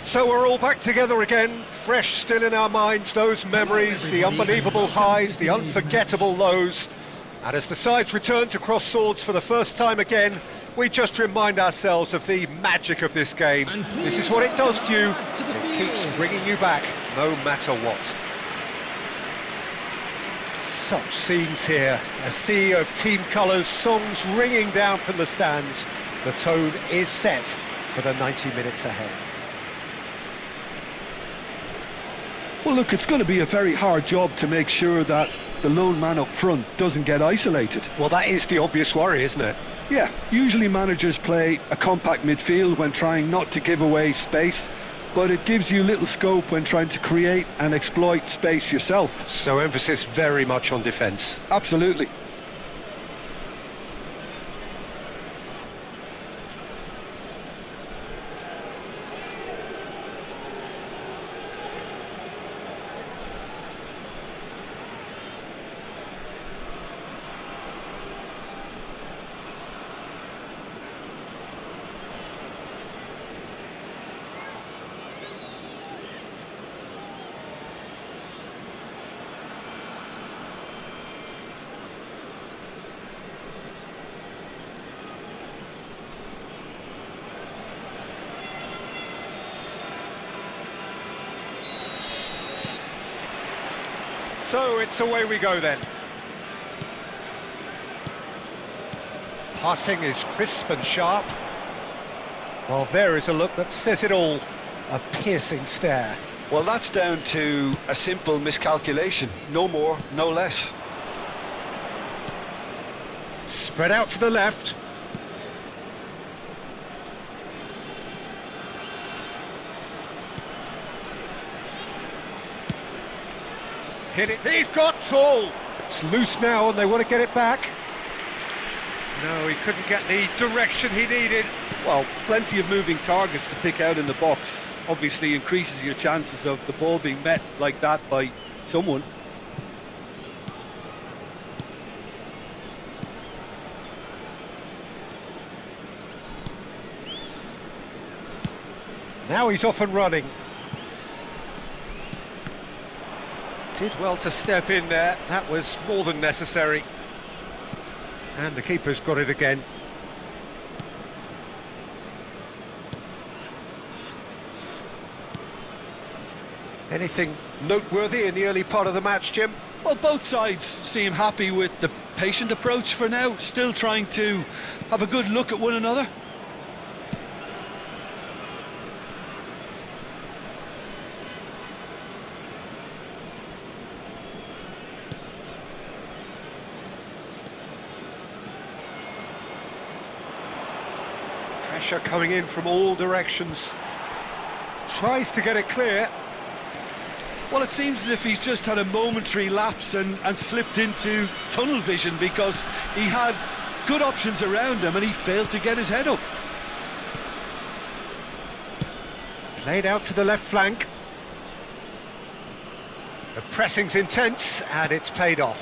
So we're all back together again, fresh still in our minds, those memories, the unbelievable highs, the unforgettable lows. And as the sides return to cross swords for the first time again, we just remind ourselves of the magic of this game. This is what it does to you. It keeps bringing you back, no matter what. Such scenes here, a sea of team colours, songs ringing down from the stands. The tone is set for the 90 minutes ahead. Well, look, it's going to be a very hard job to make sure that the lone man up front doesn't get isolated. Well, that is the obvious worry, isn't it? Yeah, usually managers play a compact midfield when trying not to give away space, but it gives you little scope when trying to create and exploit space yourself. So emphasis very much on defence. Absolutely. So it's away we go then. Passing is crisp and sharp. Well, there is a look that says it all. A piercing stare. Well, that's down to a simple miscalculation. No more, no less. Spread out to the left. Hit it. He's got tall. It's loose now and they want to get it back. No, he couldn't get the direction he needed. Well, plenty of moving targets to pick out in the box. Obviously increases your chances of the ball being met like that by someone. Now he's off and running. Did well to step in there, that was more than necessary. And the keeper's got it again. Anything noteworthy in the early part of the match, Jim? Well, both sides seem happy with the patient approach for now, still trying to have a good look at one another. Pressure coming in from all directions. Tries to get it clear. Well, it seems as if he's just had a momentary lapse and slipped into tunnel vision because he had good options around him and he failed to get his head up. Played out to the left flank. The pressing's intense and it's paid off.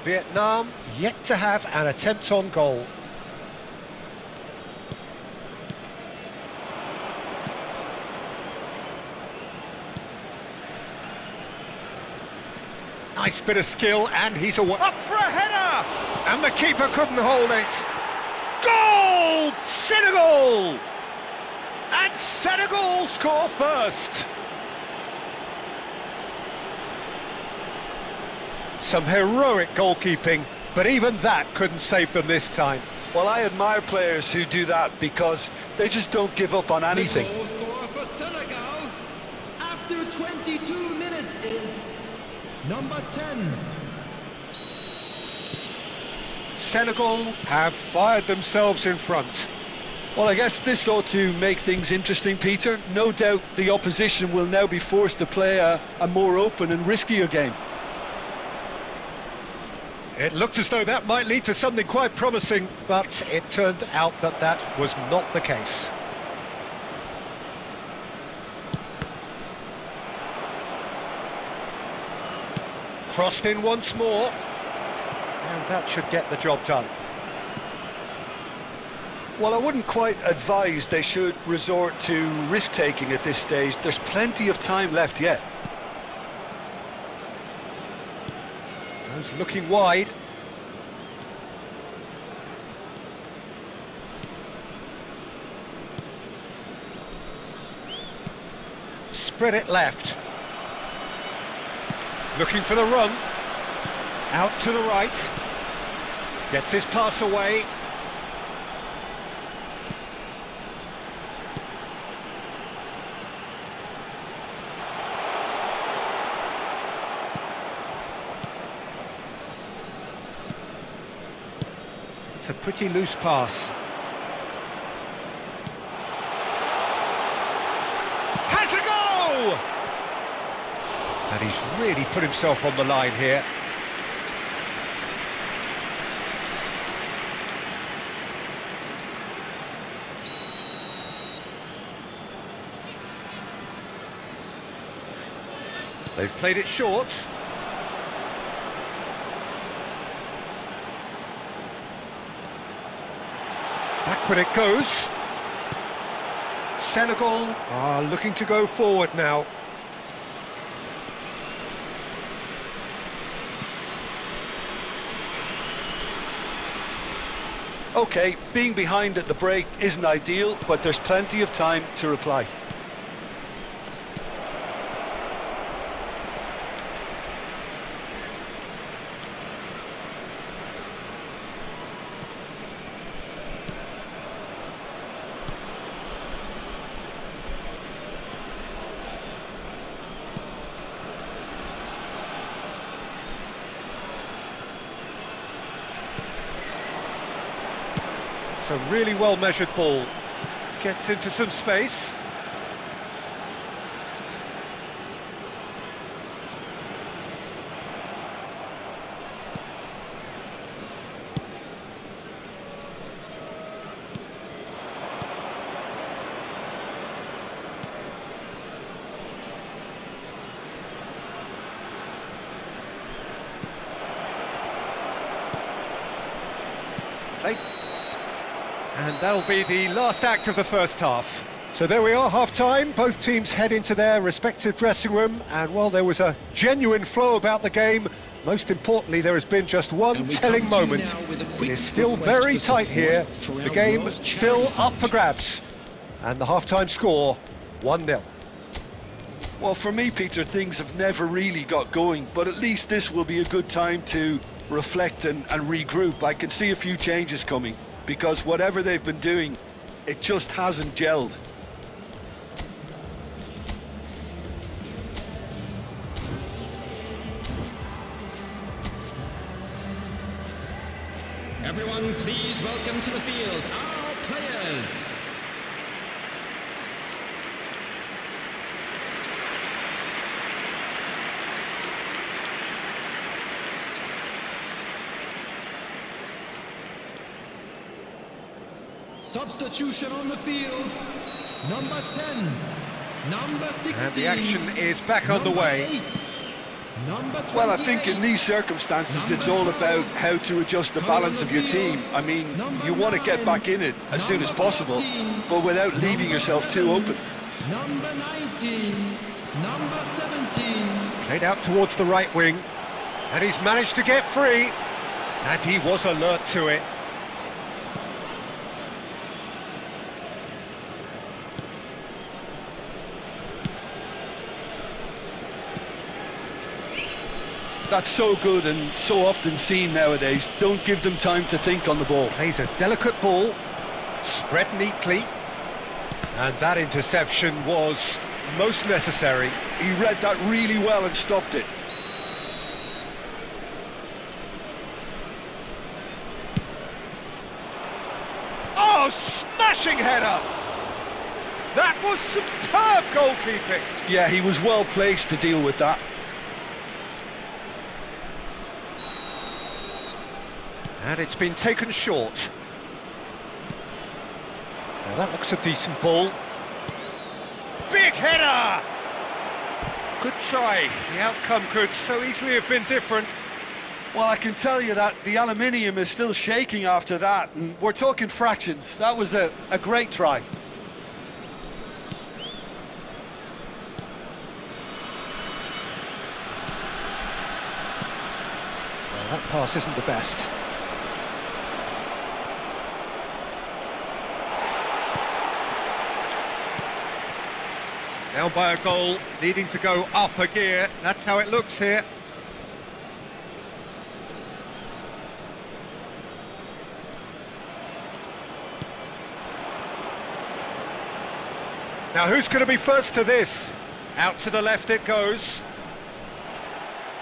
Vietnam yet to have an attempt on goal. Nice bit of skill, and he's away. Up for a header! And the keeper couldn't hold it. Goal! Senegal! And Senegal score first. Some heroic goalkeeping, but even that couldn't save them this time. Well, I admire players who do that because they just don't give up on anything. The goal scorer for Senegal after 22 minutes is number 10. Senegal have fired themselves in front. Well, I guess this ought to make things interesting, Peter. No doubt the opposition will now be forced to play a more open and riskier game. It looked as though that might lead to something quite promising, but it turned out that that was not the case. Crossed in once more, and that should get the job done. Well, I wouldn't quite advise they should resort to risk-taking at this stage. There's plenty of time left yet. Goes looking wide. Spread it left. Looking for the run. Out to the right. Gets his pass away. It's a pretty loose pass. Has a go! And he's really put himself on the line here. They've played it short. Backward it goes. Senegal are looking to go forward now. OK, being behind at the break isn't ideal, but there's plenty of time to reply. It's a really well-measured ball. Gets into some space. Play. And that'll be the last act of the first half. So there we are, half-time. Both teams head into their respective dressing room, and while there was a genuine flow about the game, most importantly there has been just one telling moment. It is still very tight here, the game still up for grabs, and the half-time score 1-0. Well, for me, Peter, things have never really got going, but at least this will be a good time to reflect and regroup. I can see a few changes coming, because whatever they've been doing, it just hasn't gelled. Everyone, please welcome to the field our players. Substitution on the field. Number 10. Number 16. And the action is back underway. 8, number 28, Well, I think in these circumstances it's all about how to adjust the balance of your team. I mean, you want to get back in it as soon as possible, but without leaving yourself too open. Number 19. Number 17. Played out towards the right wing, and he's managed to get free, and he was alert to it. That's so good and so often seen nowadays. Don't give them time to think on the ball. Plays a delicate ball, spread neatly, and that interception was most necessary. He read that really well and stopped it. Oh, smashing header! That was superb goalkeeping. Yeah, he was well placed to deal with that. And it's been taken short. Now that looks a decent ball. Big header! Good try. The outcome could so easily have been different. Well, I can tell you that the aluminium is still shaking after that, and we're talking fractions. That was a great try. Well, that pass isn't the best. Down by a goal, needing to go up a gear. That's how it looks here. Now who's going to be first to this? Out to the left it goes.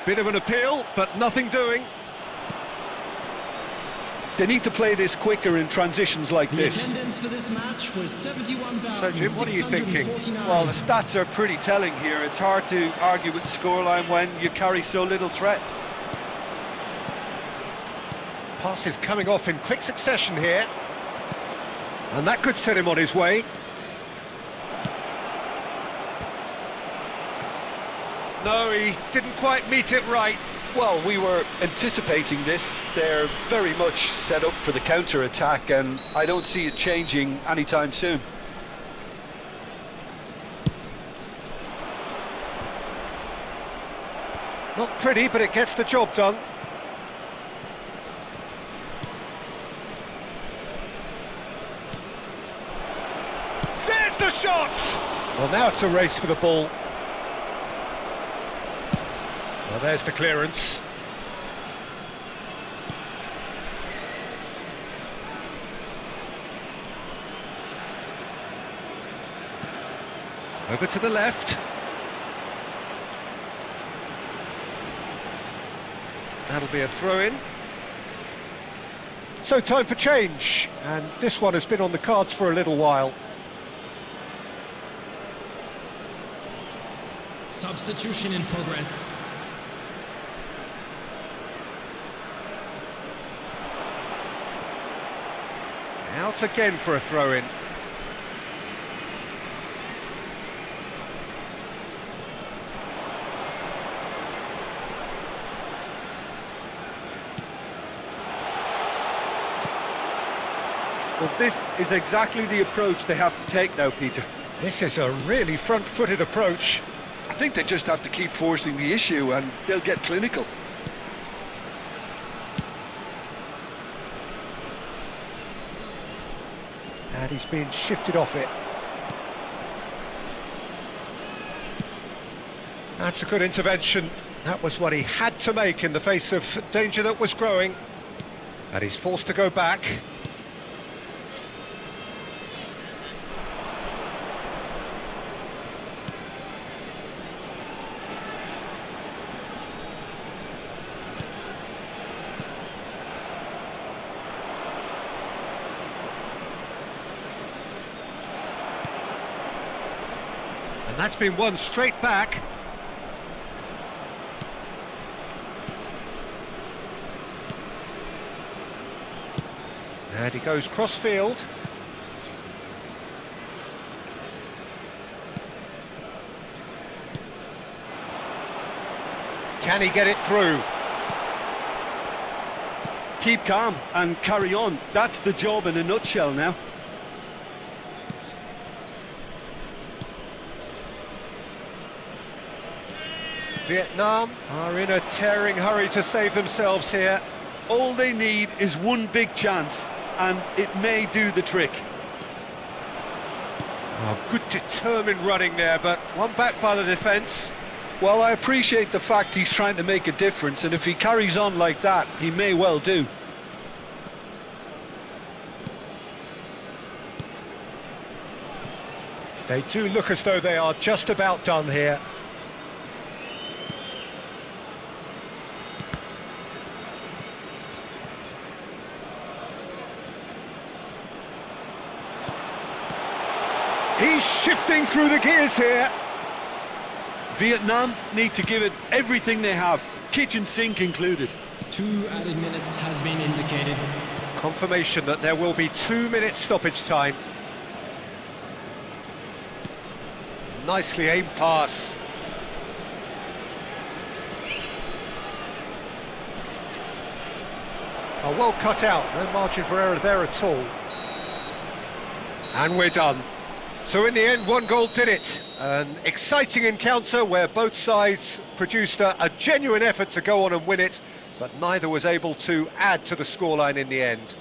Bit of an appeal, but nothing doing. They need to play this quicker in transitions like The this. attendance for this match was 71,649. So, Jim, what are you thinking? Well, the stats are pretty telling here. It's hard to argue with the scoreline when you carry so little threat. Pass is coming off in quick succession here. And that could set him on his way. No, he didn't quite meet it right. Well, we were anticipating this. They're very much set up for the counter-attack, and I don't see it changing anytime soon. Not pretty, but it gets the job done. There's the shot! Well, now it's a race for the ball. Well, there's the clearance. Over to the left. That'll be a throw-in. So time for change, and this one has been on the cards for a little while. Substitution in progress. Out again for a throw-in. Well, this is exactly the approach they have to take now, Peter. This is a really front-footed approach. I think they just have to keep forcing the issue and they'll get clinical. And he's being shifted off it. That's a good intervention. That was what he had to make in the face of danger that was growing. And he's forced to go back. And that's been won straight back. And he goes cross-field. Can he get it through? Keep calm and carry on. That's the job in a nutshell now. Vietnam are in a tearing hurry to save themselves here. All they need is one big chance, and it may do the trick. Oh, good determined running there, but one back by the defence. Well, I appreciate the fact he's trying to make a difference, and if he carries on like that, he may well do. They do look as though they are just about done here. He's shifting through the gears here. Vietnam need to give it everything they have, kitchen sink included. 2 added minutes has been indicated. Confirmation that there will be 2 minutes stoppage time. Nicely aimed pass. Oh, well cut out, no margin for error there at all. And we're done. So in the end, one goal did it. An exciting encounter where both sides produced a genuine effort to go on and win it, but neither was able to add to the scoreline in the end.